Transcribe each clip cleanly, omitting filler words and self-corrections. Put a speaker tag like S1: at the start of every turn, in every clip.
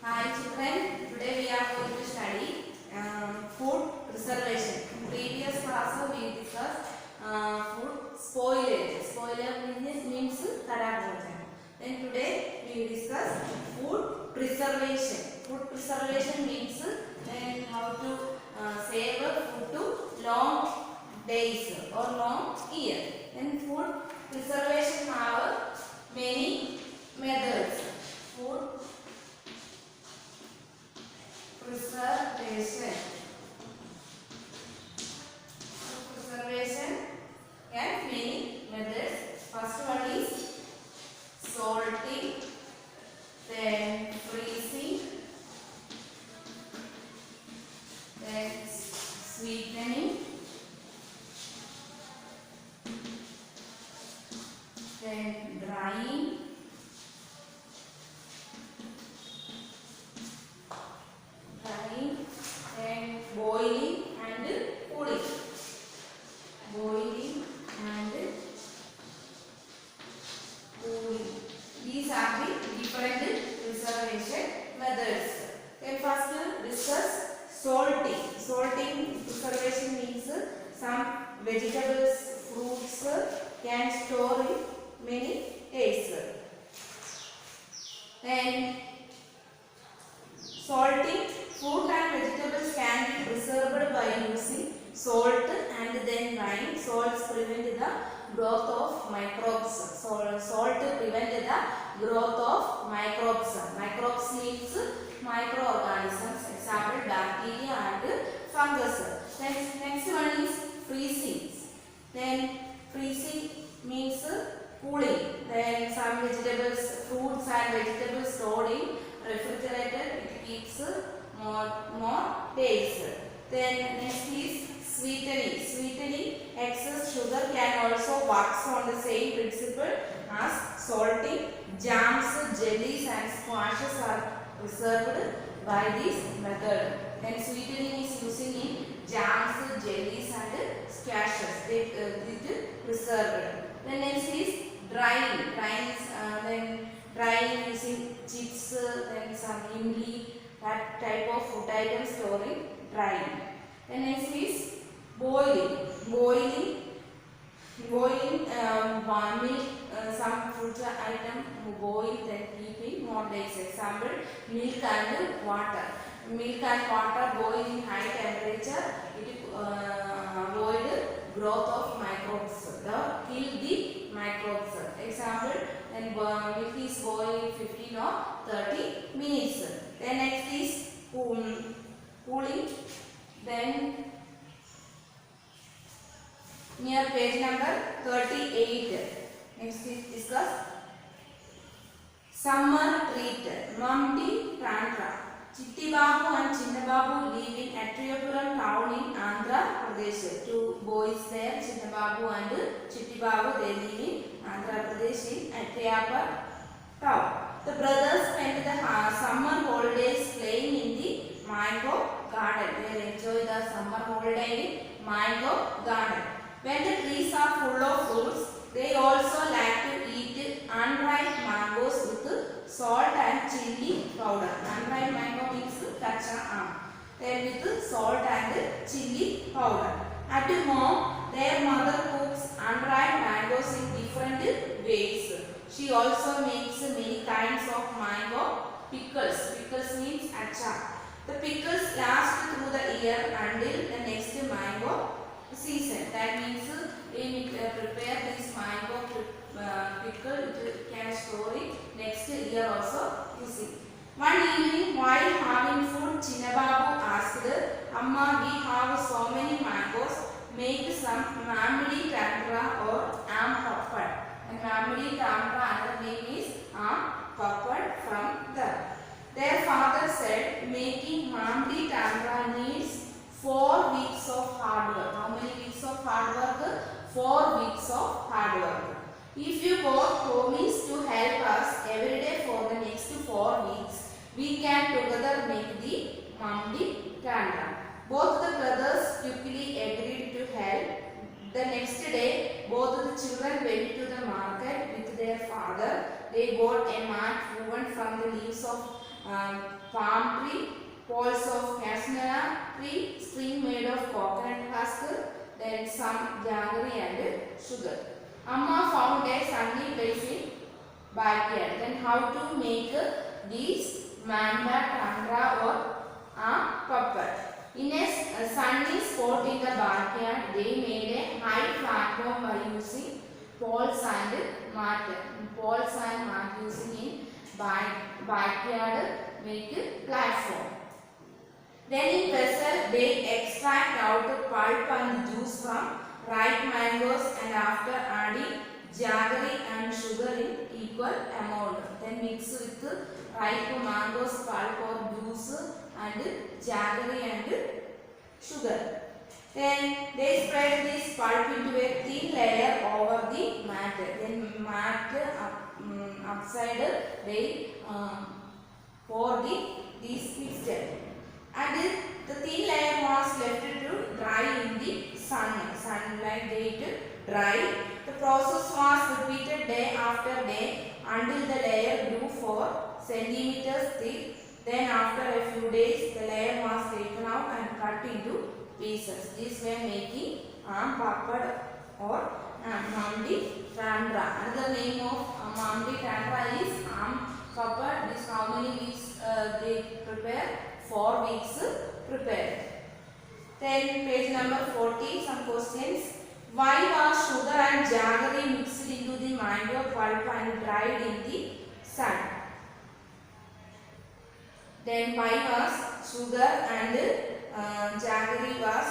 S1: Hi children, today we are going to study food preservation. In previous class we discussed food spoilage. Spoilage means kharab ho jana. Then today we discuss food preservation. Food preservation means how to save food to long days or long year. Then food preservation have many methods. Food preservation. Preservation has many methods. First one is salting, then freezing, then sweetening, then drying, then boiling and cooling. Boiling and cooling. These are the different preservation methods. Then first discuss salting. Salting preservation means some vegetables, fruits can store in many days. Then salting, fruit and vegetables can be preserved by using salt and then drying. Salts prevent the growth of microbes. Salt prevent the growth of microbes. Microbes means microorganisms, example bacteria and fungus. Then next one is freezing. Then freezing means cooling. Then some vegetables, fruits and vegetables stored in refrigerator, it keeps more days. Then next is sweetening. Sweetening, excess sugar can also work on the same principle as salting. Jams, jellies and squashes are preserved by this method. Then sweetening is using in jams, jellies and squashes. It preserved. Then next is drying. Then drying using chips, then some imli, that type of food items storing drying. Then next is boiling. Boiling, milk, some fruit item boil then keep in more days. Example, milk and water. Milk and water boil in high temperature. It avoid growth of microbes. Kill the microbes. Example, then milk is boiled 15 or 30 minutes. Then next is cooling. Then near page number 38. Next is discuss summer treat. Mamdi Tantra. Chitti Babu and Chinna Babu live in Atriyapuram town in Andhra Pradesh. Two boys there, Chinna Babu and Chitti Babu, they live in Andhra Pradesh in Atriyapuram town. The brothers spent the summer holidays playing in the mango garden. They enjoy the summer holiday in mango garden. When the trees are full of fruits, they also like to eat unripe mangoes with salt and chili powder. Unripe mango means kacha aam. Then with salt and chili powder. At home, their mother cooks unripe mangoes in different ways. She also makes many kinds of mango pickles. Pickles means achar. The pickles last through the year until the next mango season. That means when we prepare this mango pickle, it can store it next year also using. One evening while having food, Chinna Babu asked, Amma, we have so many mangoes, make some mamdi tantra or am pappad. And mamdi tantra, another name is am pappad from that. Their father said, making mamdi tantra needs 4 weeks of hard work. How many weeks of hard work? 4 weeks of hard work. If you both promise to help us every day for the next 4 weeks, we can together make the mamdi tantra. Both the brothers quickly agreed to help. The next day, both the children went to the market with their father. They bought a mat woven from the leaves of palm tree, poles of cassia tree, string made of coconut husk, then some jaggery and sugar. Amma found a sunny place in backyard. Then how to make these mamba, tandra or puppet. In a sunny spot in the backyard, they made a high platform by using poles and mat. Poles and mat using in backyard make a platform. Then in vessel they extract out the pulp and juice from ripe mangoes and after adding jaggery and sugar in equal amount. Then mix with ripe mangoes pulp or juice and jaggery and sugar. Then they spread this pulp into a thin layer over the mat. Then mat upside they pour this mixture. And the thin layer was left to dry in the sunlight day to dry. The process was repeated day after day until the layer grew 4 centimeters thick. Then after a few days the layer was taken out and cut into pieces. This way making puppet or Mamdi Tandra. Another name of Mamdi Tandra is puppet. This how many weeks they prepare? 4 weeks prepared. Then page number 40, some questions. Why was sugar and jaggery mixed into the mango pulp and dried in the sun? Then why was sugar and jaggery was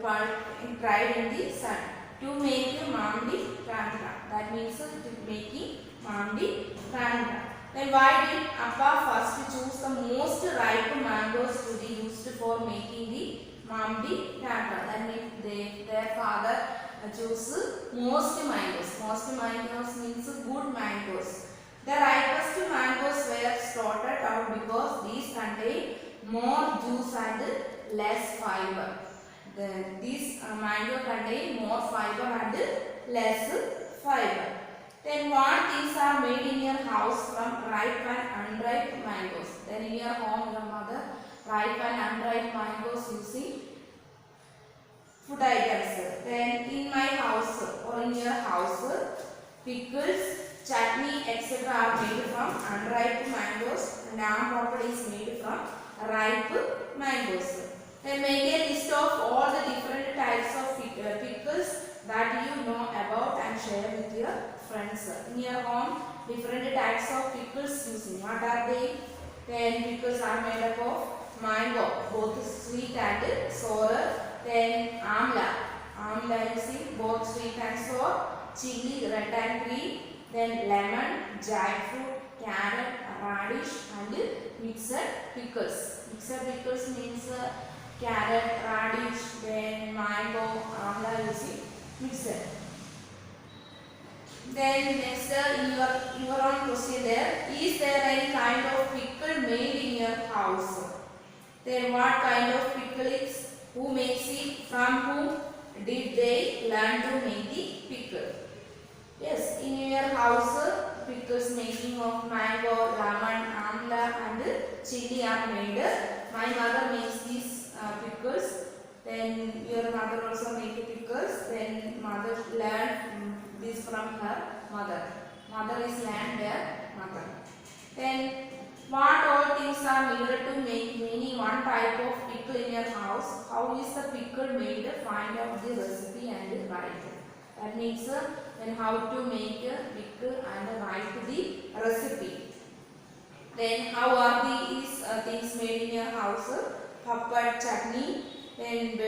S1: pulp and dried in the sun? To make Mamdi Tandra. That means to making Mamdi Tandra. Then why did Appa first choose the most ripe mangoes to be used for making the Mamdi Tandra? That means their father chose most mangoes. Most mangoes means good mangoes. The ripest mangoes were sorted out because these contain more juice and less fiber. These mango contain more fiber and less fiber. Then what things are made in your house from ripe and unripe mangoes? Then in your home, your mother ripe and unripe mangoes using food items. Then in my house or in your house, pickles, chutney, etc. are made from unripe mangoes and aam is made from ripe mangoes. Then make a list of all the different types of pickles that you know about and share with your friends. In your home, different types of pickles using. What are they? Then pickles are made up of mango, both sweet and sour. Then amla. Amla using both sweet and sour. Chili, red and green. Then lemon, jackfruit, carrot, radish and mixed pickles. Mixed pickles means carrot, radish, then mango, amla using mixed. Then next in your own question there, is there any kind of pickle made in your house? Then what kind of pickle is? Who makes it? From whom did they learn to make the pickle? Yes, in your house pickles making of mango, lemon, amla and chili are made. My mother makes these pickles. Then your mother also make pickles. Then mother learned this from her mother. Mother is learned their mother. Then what all things are needed to make one type of pickle in your house? How is the pickle made? Find out the recipe and write it. That means then how to make a pickle and write the recipe. Then how are these things made in your house? Puppet, chutney, then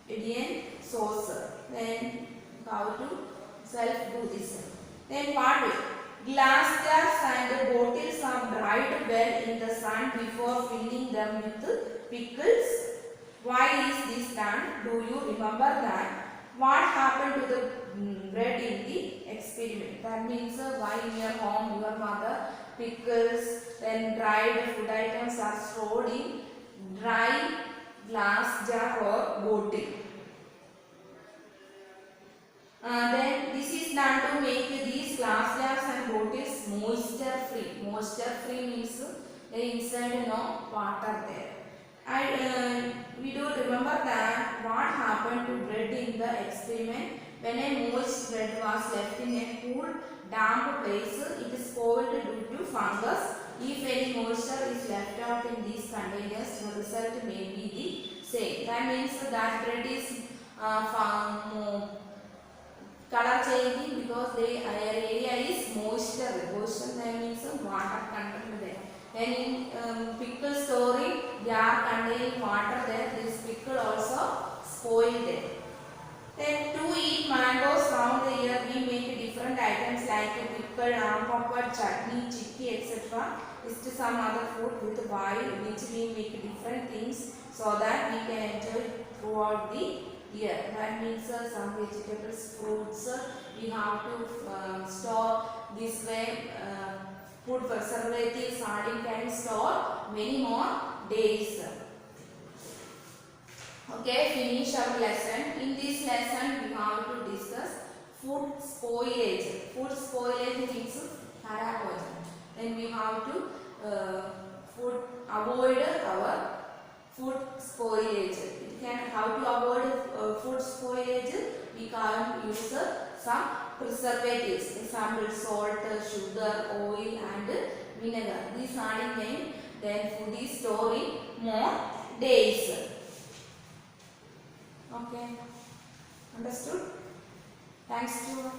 S1: Indian sauce. Then how to self do this. Then what way? Glass jars and bottles are dried well in the sun before filling them with pickles. Why is this done? Do you remember that? What happened to the bread in the experiment? That means why in your home your mother pickles, then dried food items are stored in dry glass jar or bottle. Then this is done to make these glass jars and bottles moisture free. Moisture free means inside no water there. We do remember that what happened to bread in the experiment when a moist bread was left in a cool damp place. It is spoiled due to fungus. If any moisture is left out in these containers, the result may be the same. That means that bread is color changing because the area is moisture. Moisture that means water content there. Then in pickle storing, jar containing water there, this pickle also spoiled there. Then to eat mangoes round the year, we make different items like pickle, ampapad, chutney, chicky, etc. List some other food with while which we make different things so that we can enjoy throughout the year. That means some vegetables, fruits, we have to store this way. Food preservatives, sardine can store many more days. Okay, finish our lesson. In this lesson, we have to discuss food spoilage. Food spoilage means harapogen. Then we have to avoid our food spoilage. How to avoid food spoilage? We can use some preservatives. Example: salt, sugar, oil, and vinegar. These are in name. Then food is storing more days. Okay, understood? Thanks to